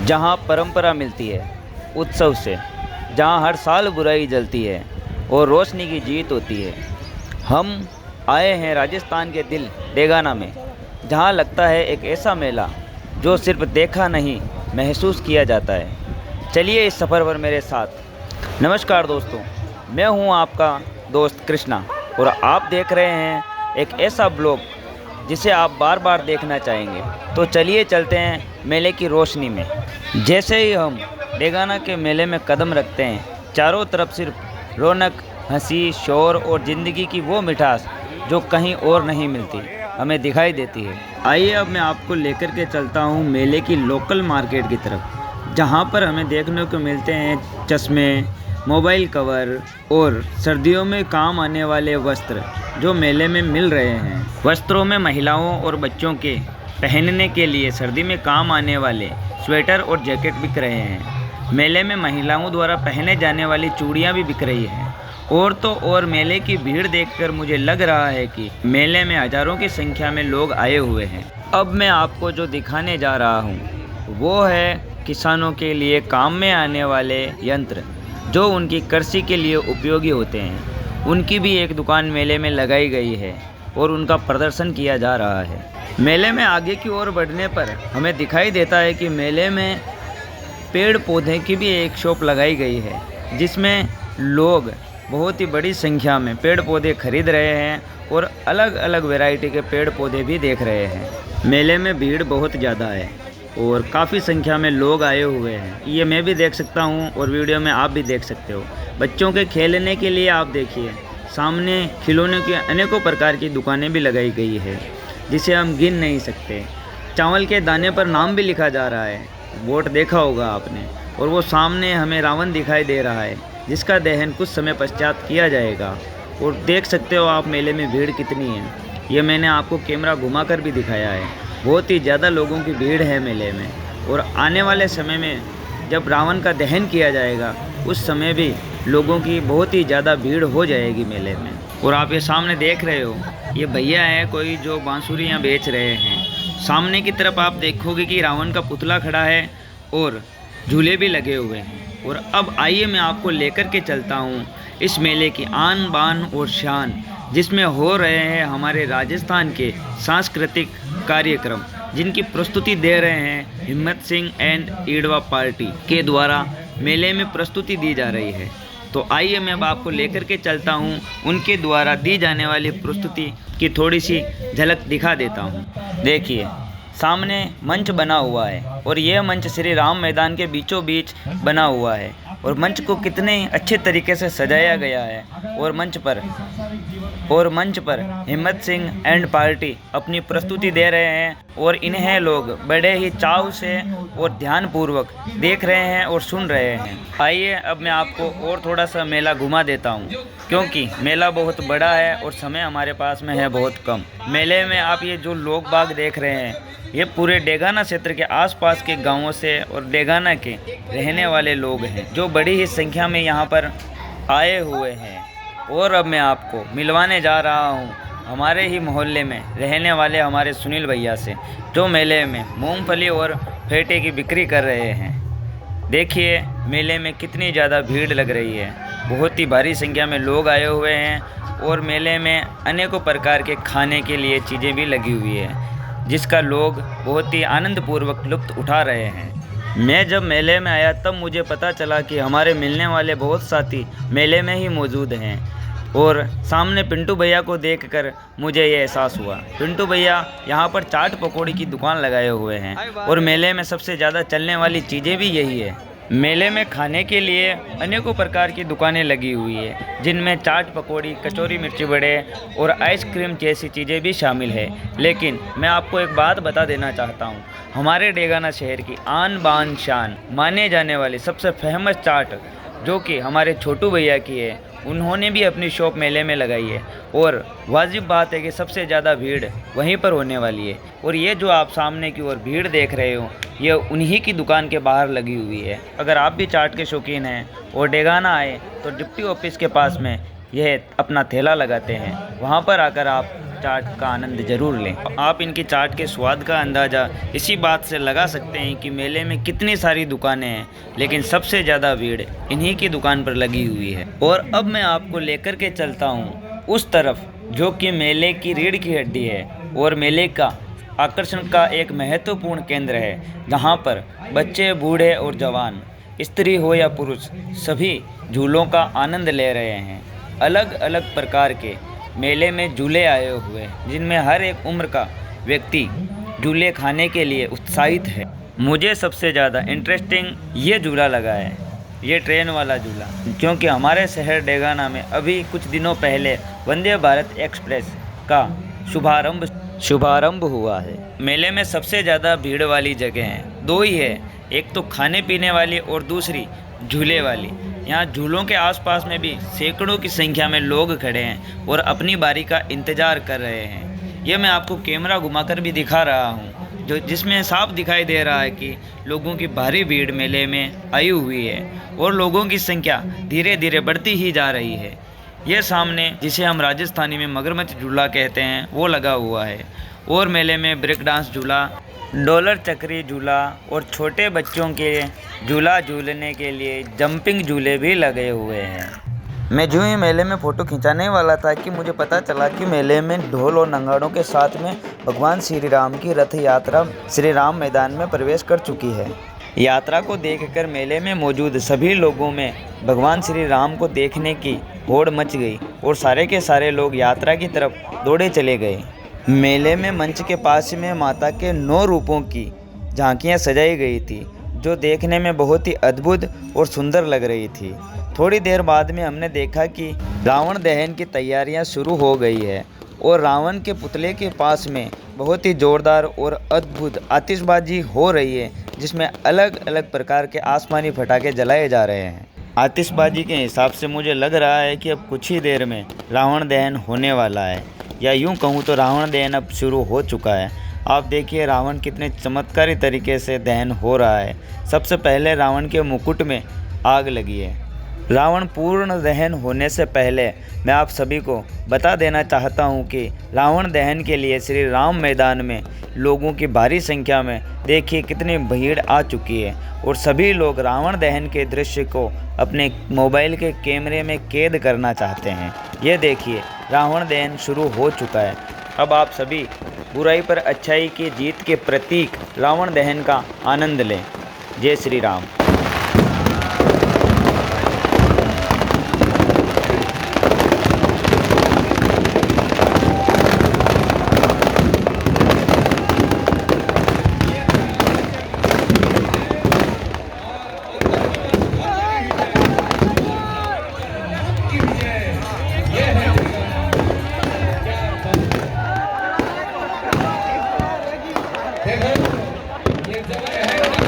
जहाँ परंपरा मिलती है उत्सव से, जहाँ हर साल बुराई जलती है और रोशनी की जीत होती है। हम आए हैं राजस्थान के दिल डेगाना में, जहाँ लगता है एक ऐसा मेला जो सिर्फ देखा नहीं महसूस किया जाता है। चलिए इस सफ़र पर मेरे साथ। नमस्कार दोस्तों, मैं हूँ आपका दोस्त कृष्णा और आप देख रहे हैं एक ऐसा ब्लॉग जिसे आप बार बार देखना चाहेंगे। तो चलिए चलते हैं मेले की रोशनी में। जैसे ही हम डेगाना के मेले में कदम रखते हैं, चारों तरफ सिर्फ रौनक, हंसी, शोर और ज़िंदगी की वो मिठास जो कहीं और नहीं मिलती हमें दिखाई देती है। आइए अब मैं आपको लेकर के चलता हूँ मेले की लोकल मार्केट की तरफ, जहाँ पर हमें देखने को मिलते हैं चश्मे, मोबाइल कवर और सर्दियों में काम आने वाले वस्त्र जो मेले में मिल रहे हैं। वस्त्रों में महिलाओं और बच्चों के पहनने के लिए सर्दी में काम आने वाले स्वेटर और जैकेट बिक रहे हैं। मेले में महिलाओं द्वारा पहने जाने वाली चूड़ियाँ भी बिक रही हैं। और तो और मेले की भीड़ देखकर मुझे लग रहा है कि मेले में हज़ारों की संख्या में लोग आए हुए हैं। अब मैं आपको जो दिखाने जा रहा हूँ वो है किसानों के लिए काम में आने वाले यंत्र जो उनकी कृषि के लिए उपयोगी होते हैं। उनकी भी एक दुकान मेले में लगाई गई है और उनका प्रदर्शन किया जा रहा है। मेले में आगे की ओर बढ़ने पर हमें दिखाई देता है कि मेले में पेड़ पौधे की भी एक शॉप लगाई गई है, जिसमें लोग बहुत ही बड़ी संख्या में पेड़ पौधे खरीद रहे हैं और अलग अलग वैरायटी के पेड़ पौधे भी देख रहे हैं। मेले में भीड़ बहुत ज़्यादा है और काफ़ी संख्या में लोग आए हुए हैं। ये मैं भी देख सकता हूँ और वीडियो में आप भी देख सकते हो। बच्चों के खेलने के लिए आप देखिए, सामने खिलौने की अनेकों प्रकार की दुकानें भी लगाई गई है जिसे हम गिन नहीं सकते। चावल के दाने पर नाम भी लिखा जा रहा है, बोर्ड देखा होगा आपने। और वो सामने हमें रावण दिखाई दे रहा है जिसका दहन कुछ समय पश्चात किया जाएगा। और देख सकते हो आप मेले में भीड़ कितनी है। ये मैंने आपको कैमरा घुमाकर भी दिखाया है। बहुत ही ज़्यादा लोगों की भीड़ है मेले में। और आने वाले समय में जब रावण का दहन किया जाएगा उस समय भी लोगों की बहुत ही ज़्यादा भीड़ हो जाएगी मेले में। और आप ये सामने देख रहे हो, ये भैया है कोई जो बांसुरियाँ बेच रहे हैं। सामने की तरफ आप देखोगे कि रावण का पुतला खड़ा है और झूले भी लगे हुए हैं। और अब आइए मैं आपको लेकर के चलता हूँ इस मेले की आन बान और शान, जिसमें हो रहे हैं हमारे राजस्थान के सांस्कृतिक कार्यक्रम, जिनकी प्रस्तुति दे रहे हैं हिम्मत सिंह एंड ईडवा पार्टी के द्वारा मेले में प्रस्तुति दी जा रही है। तो आइए मैं अब आपको लेकर के चलता हूँ उनके द्वारा दी जाने वाली प्रस्तुति की थोड़ी सी झलक दिखा देता हूँ। देखिए सामने मंच बना हुआ है और यह मंच श्री राम मैदान के बीचों बीच बना हुआ है। और मंच को कितने अच्छे तरीके से सजाया गया है। और मंच पर हिम्मत सिंह एंड पार्टी अपनी प्रस्तुति दे रहे हैं और इन्हें लोग बड़े ही चाव से और ध्यानपूर्वक देख रहे हैं और सुन रहे हैं। आइए अब मैं आपको और थोड़ा सा मेला घुमा देता हूँ, क्योंकि मेला बहुत बड़ा है और समय हमारे पास में है बहुत कम। मेले में आप ये जो लोग बाग देख रहे हैं ये पूरे डेगाना क्षेत्र के आसपास के गांवों से और डेगाना के रहने वाले लोग हैं जो बड़ी ही संख्या में यहाँ पर आए हुए हैं। और अब मैं आपको मिलवाने जा रहा हूँ हमारे ही मोहल्ले में रहने वाले हमारे सुनील भैया से, जो मेले में मूंगफली और फेटे की बिक्री कर रहे हैं। देखिए मेले में कितनी ज़्यादा भीड़ लग रही है, बहुत ही भारी संख्या में लोग आए हुए हैं। और मेले में अनेकों प्रकार के खाने के लिए चीज़ें भी लगी हुई है जिसका लोग बहुत ही आनंदपूर्वक लुत्फ़ उठा रहे हैं। मैं जब मेले में आया तब मुझे पता चला कि हमारे मिलने वाले बहुत साथी मेले में ही मौजूद हैं। और सामने पिंटू भैया को देखकर मुझे ये एहसास हुआ। पिंटू भैया यहाँ पर चाट पकौड़ी की दुकान लगाए हुए हैं और मेले में सबसे ज़्यादा चलने वाली चीज़ें भी यही है। मेले में खाने के लिए अनेकों प्रकार की दुकानें लगी हुई है, जिनमें चाट पकौड़ी, कचौरी मिर्ची बड़े और आइसक्रीम जैसी चीज़ें भी शामिल है। लेकिन मैं आपको एक बात बता देना चाहता हूँ, हमारे डेगाना शहर की आन बान शान माने जाने वाली सबसे फेमस चाट जो कि हमारे छोटू भैया की है, उन्होंने भी अपनी शॉप मेले में लगाई है। और वाजिब बात है कि सबसे ज़्यादा भीड़ वहीं पर होने वाली है। और ये जो आप सामने की ओर भीड़ देख रहे हो ये उन्हीं की दुकान के बाहर लगी हुई है। अगर आप भी चाट के शौकीन हैं और डेगाना आए तो डिप्टी ऑफिस के पास में यह अपना ठेला लगाते हैं, वहाँ पर आकर आप चाट का आनंद ज़रूर लें। आप इनकी चाट के स्वाद का अंदाज़ा इसी बात से लगा सकते हैं कि मेले में कितनी सारी दुकानें हैं, लेकिन सबसे ज़्यादा भीड़ इन्हीं की दुकान पर लगी हुई है। और अब मैं आपको लेकर के चलता हूँ उस तरफ जो कि मेले की रीढ़ की हड्डी है और मेले का आकर्षण का एक महत्वपूर्ण केंद्र है, जहाँ पर बच्चे, बूढ़े और जवान, स्त्री हो या पुरुष, सभी झूलों का आनंद ले रहे हैं। अलग अलग प्रकार के मेले में झूले आए हुए हैं, जिनमें हर एक उम्र का व्यक्ति झूले खाने के लिए उत्साहित है। मुझे सबसे ज़्यादा इंटरेस्टिंग ये झूला लगा है, ये ट्रेन वाला झूला, क्योंकि हमारे शहर डेगाना में अभी कुछ दिनों पहले वंदे भारत एक्सप्रेस का शुभारंभ हुआ है। मेले में सबसे ज़्यादा भीड़ वाली जगह हैं, दो ही है, एक तो खाने पीने वाली और दूसरी झूले वाली। यहाँ झूलों के आसपास में भी सैकड़ों की संख्या में लोग खड़े हैं और अपनी बारी का इंतज़ार कर रहे हैं। ये मैं आपको कैमरा घुमाकर भी दिखा रहा हूँ, जिसमें साफ दिखाई दे रहा है कि लोगों की भारी भीड़ मेले में आई हुई है और लोगों की संख्या धीरे धीरे बढ़ती ही जा रही है। ये सामने, जिसे हम राजस्थानी में मगरमच्छ झूला कहते हैं, वो लगा हुआ है। और मेले में ब्रेक डांस झूला, डॉलर चक्री झूला और छोटे बच्चों के झूला झूलने के लिए जंपिंग झूले भी लगे हुए हैं। मैं जो ही मेले में फ़ोटो खिंचाने वाला था कि मुझे पता चला कि मेले में ढोल और नगाड़ों के साथ में भगवान श्री राम की रथ यात्रा श्री राम मैदान में प्रवेश कर चुकी है। यात्रा को देखकर मेले में मौजूद सभी लोगों में भगवान श्री राम को देखने की होड़ मच गई और सारे के सारे लोग यात्रा की तरफ दौड़े चले गए। मेले में मंच के पास में माता के 9 रूपों की झांकियाँ सजाई गई थी, जो देखने में बहुत ही अद्भुत और सुंदर लग रही थी। थोड़ी देर बाद में हमने देखा कि रावण दहन की तैयारियां शुरू हो गई है और रावण के पुतले के पास में बहुत ही जोरदार और अद्भुत आतिशबाजी हो रही है, जिसमें अलग अलग प्रकार के आसमानी पटाखे जलाए जा रहे हैं। आतिशबाजी के हिसाब से मुझे लग रहा है कि अब कुछ ही देर में रावण दहन होने वाला है, या यूं कहूँ तो रावण दहन अब शुरू हो चुका है। आप देखिए रावण कितने चमत्कारी तरीके से दहन हो रहा है। सबसे पहले रावण के मुकुट में आग लगी है। रावण पूर्ण दहन होने से पहले मैं आप सभी को बता देना चाहता हूं कि रावण दहन के लिए श्री राम मैदान में लोगों की भारी संख्या में देखिए कितनी भीड़ आ चुकी है और सभी लोग रावण दहन के दृश्य को अपने मोबाइल के कैमरे में कैद करना चाहते हैं। ये देखिए रावण दहन शुरू हो चुका है। अब आप सभी बुराई पर अच्छाई की जीत के प्रतीक रावण दहन का आनंद लें। जय श्री राम। ये जगह है